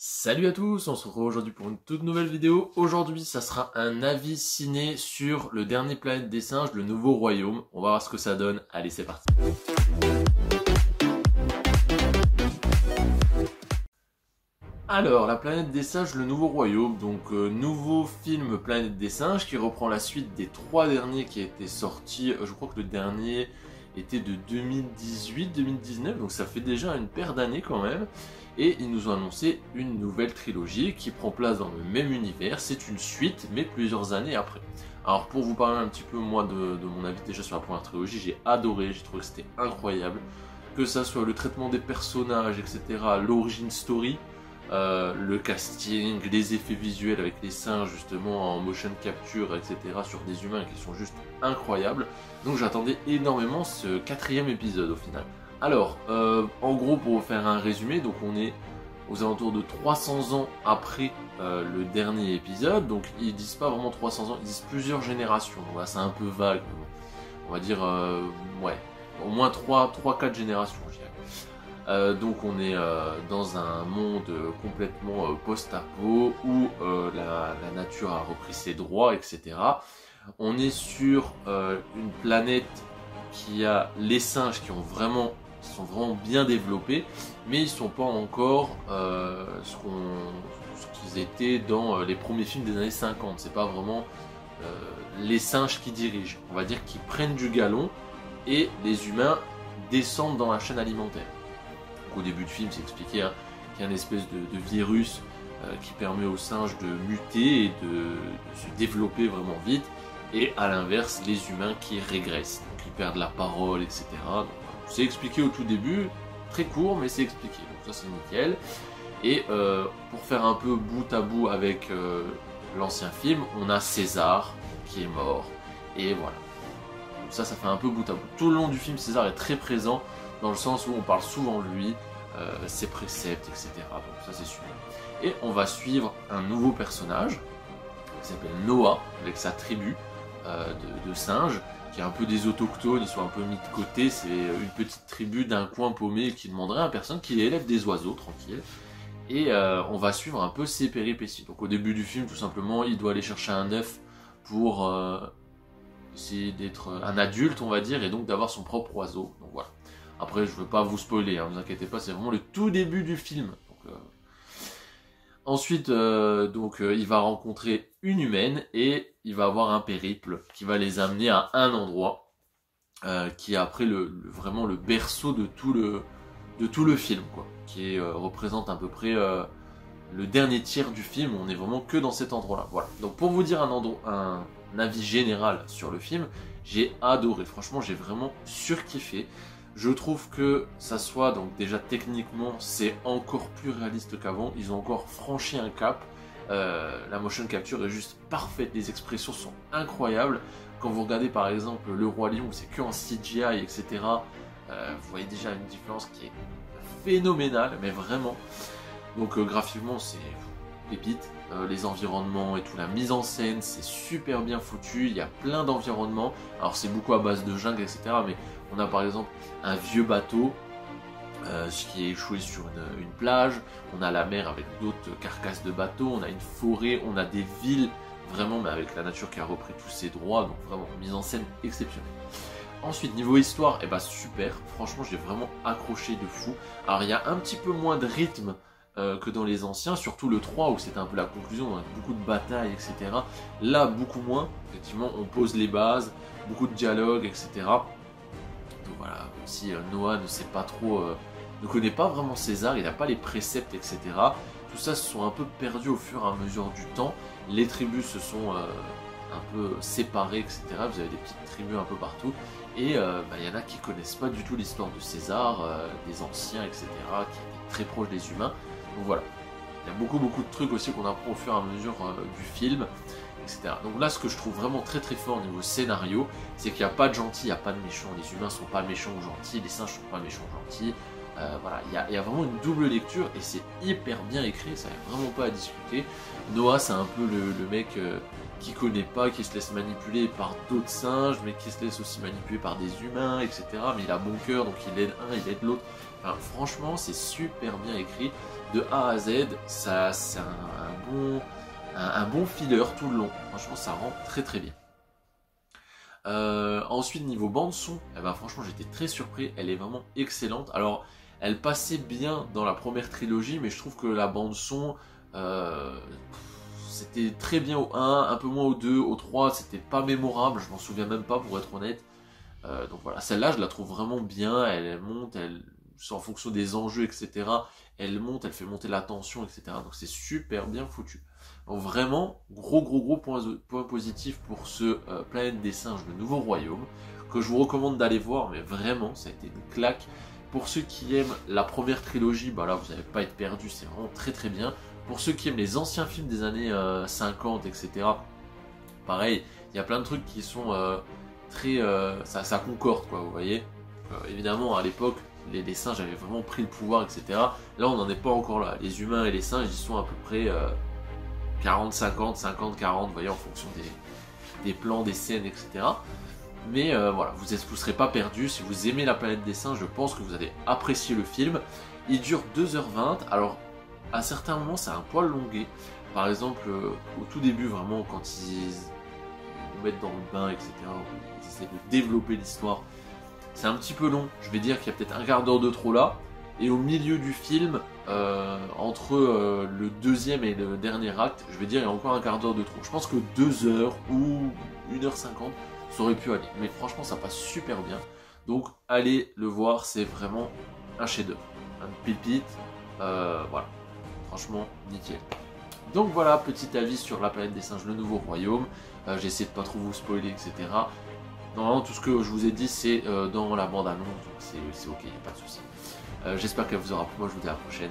Salut à tous, on se retrouve aujourd'hui pour une toute nouvelle vidéo. Aujourd'hui, ça sera un avis ciné sur le dernier Planète des Singes, le Nouveau Royaume. On va voir ce que ça donne. Allez, c'est parti. Alors, la Planète des Singes, le Nouveau Royaume, donc nouveau film Planète des Singes qui reprend la suite des 3 derniers qui étaient sortis. Je crois que le dernier était de 2018-2019, donc ça fait déjà une paire d'années quand même. Et ils nous ont annoncé une nouvelle trilogie qui prend place dans le même univers. C'est une suite, mais plusieurs années après. Alors pour vous parler un petit peu moi de mon avis déjà sur la première trilogie, j'ai adoré, j'ai trouvé que c'était incroyable. Que ça soit le traitement des personnages, etc., l'origin story, le casting, les effets visuels avec les singes justement en motion capture, etc., sur des humains qui sont juste incroyables. Donc j'attendais énormément ce 4e épisode au final. Alors, en gros, pour vous faire un résumé, donc on est aux alentours de 300 ans après le dernier épisode. Donc ils disent pas vraiment 300 ans, ils disent plusieurs générations. Donc là, c'est un peu vague. On va dire, ouais, au moins 3-4 générations, je dirais. Donc on est dans un monde complètement post-apo où la nature a repris ses droits, etc. On est sur une planète qui a les singes qui sont vraiment bien développés, mais ils sont pas encore ce qu'ils étaient dans les premiers films des années 50. C'est pas vraiment les singes qui dirigent. On va dire qu'ils prennent du galon et les humains descendent dans la chaîne alimentaire. Donc, au début du film, c'est expliqué qu'il y a une espèce de virus qui permet aux singes de muter et de se développer vraiment vite. Et à l'inverse, les humains qui régressent, donc ils perdent la parole, etc. Donc, c'est expliqué au tout début, très court, mais c'est expliqué, donc ça c'est nickel. Et pour faire un peu bout à bout avec l'ancien film, on a César qui est mort, et voilà. Donc ça fait un peu bout à bout. Tout le long du film, César est très présent, dans le sens où on parle souvent de lui, ses préceptes, etc. Donc ça c'est super. Et on va suivre un nouveau personnage, qui s'appelle Noah, avec sa tribu de singes, qui est un peu des autochtones, ils sont un peu mis de côté, c'est une petite tribu d'un coin paumé qui demanderait à personne, qui élève des oiseaux, tranquille. Et on va suivre un peu ses péripéties. Donc au début du film, tout simplement, il doit aller chercher un œuf pour essayer d'être un adulte, on va dire, et donc d'avoir son propre oiseau. Donc voilà. Après, je veux pas vous spoiler, hein, ne vous inquiétez pas, c'est vraiment le tout début du film. Donc, ensuite, il va rencontrer une humaine et il va avoir un périple qui va les amener à un endroit qui est après vraiment le berceau de tout le film, quoi, qui représente à peu près le dernier tiers du film. On est vraiment que dans cet endroit-là. Voilà. Donc pour vous dire un avis général sur le film, j'ai adoré. Franchement, j'ai vraiment surkiffé. Je trouve que ça soit, donc déjà techniquement, c'est encore plus réaliste qu'avant. Ils ont encore franchi un cap. La motion capture est juste parfaite. Les expressions sont incroyables. Quand vous regardez par exemple Le Roi Lion, où c'est que en CGI, etc., vous voyez déjà une différence qui est phénoménale, mais vraiment. Donc graphiquement, c'est pépite. Les environnements et tout, la mise en scène, c'est super bien foutu. Il y a plein d'environnements. Alors c'est beaucoup à base de jungle, etc., mais on a par exemple un vieux bateau qui est échoué sur une plage, on a la mer avec d'autres carcasses de bateaux, on a une forêt, on a des villes, vraiment, mais avec la nature qui a repris tous ses droits, donc vraiment mise en scène exceptionnelle. Ensuite, niveau histoire, eh ben, super, franchement j'ai vraiment accroché de fou. Alors il y a un petit peu moins de rythme que dans les anciens, surtout le 3 où c'était un peu la conclusion, avec beaucoup de batailles, etc. Là, beaucoup moins, effectivement, on pose les bases, beaucoup de dialogues, etc. Donc voilà, aussi Noah ne sait pas trop, ne connaît pas vraiment César, il n'a pas les préceptes, etc. Tout ça se sont un peu perdus au fur et à mesure du temps. Les tribus se sont un peu séparées, etc. Vous avez des petites tribus un peu partout. Et il y en a qui connaissent pas du tout l'histoire de César, des anciens, etc. qui étaient très proches des humains. Donc voilà, il y a beaucoup de trucs aussi qu'on apprend au fur et à mesure du film, etc. Donc là, ce que je trouve vraiment très fort au niveau scénario, c'est qu'il n'y a pas de gentils, il n'y a pas de méchants. Les humains sont pas méchants ou gentils, les singes sont pas méchants ou gentils. Voilà, il y a vraiment une double lecture et c'est hyper bien écrit, ça n'est vraiment pas à discuter. Noah, c'est un peu le mec qui connaît pas, qui se laisse manipuler par d'autres singes, mais qui se laisse aussi manipuler par des humains, etc. Mais il a bon cœur, donc il aide un, il aide l'autre. Enfin, franchement, c'est super bien écrit. de A à Z, ça c'est un bon filler tout le long. Franchement, ça rend très très bien. Ensuite, niveau bande son, eh ben, franchement j'étais très surpris, elle est vraiment excellente. Alors elle passait bien dans la première trilogie, mais je trouve que la bande son c'était très bien au 1, un peu moins au 2, au 3 c'était pas mémorable, je m'en souviens même pas pour être honnête. Donc voilà, celle-là je la trouve vraiment bien, elle monte, en fonction des enjeux, etc. Elle monte, elle fait monter la tension, etc. Donc c'est super bien foutu. Donc vraiment, gros point positif pour ce Planète des Singes, le Nouveau Royaume, que je vous recommande d'aller voir, mais vraiment, ça a été une claque. Pour ceux qui aiment la première trilogie, bah là, vous n'allez pas être perdu, c'est vraiment très très bien. Pour ceux qui aiment les anciens films des années 50, etc., pareil, il y a plein de trucs qui sont très... ça concorde, quoi, vous voyez. Évidemment, à l'époque, les singes avaient vraiment pris le pouvoir, etc. Là, on n'en est pas encore là. Les humains et les singes, ils sont à peu près 40-50, 50-40, vous voyez, en fonction des plans, des scènes, etc. Mais voilà, vous ne serez pas perdu. Si vous aimez la planète des singes, je pense que vous allez apprécier le film. Il dure 2h20. Alors, à certains moments, c'est un poil longué. Par exemple, au tout début, vraiment, quand ils nous mettent dans le bain, etc., ils essaient de développer l'histoire, c'est un petit peu long. Je vais dire qu'il y a peut-être un quart d'heure de trop là. Et au milieu du film, entre le deuxième et le dernier acte, je vais dire il y a encore un quart d'heure de trop. Je pense que 2 heures ou 1h50, ça aurait pu aller. Mais franchement, ça passe super bien. Donc allez le voir, c'est vraiment un chef-d'œuvre. Un pépite. Voilà. Franchement, nickel. Donc voilà, petit avis sur la planète des singes, le Nouveau Royaume. J'ai essayé de pas trop vous spoiler, etc. Normalement, tout ce que je vous ai dit, c'est dans la bande-annonce. Donc c'est ok, il n'y a pas de souci. J'espère qu'elle vous aura plu. Moi, je vous dis à la prochaine.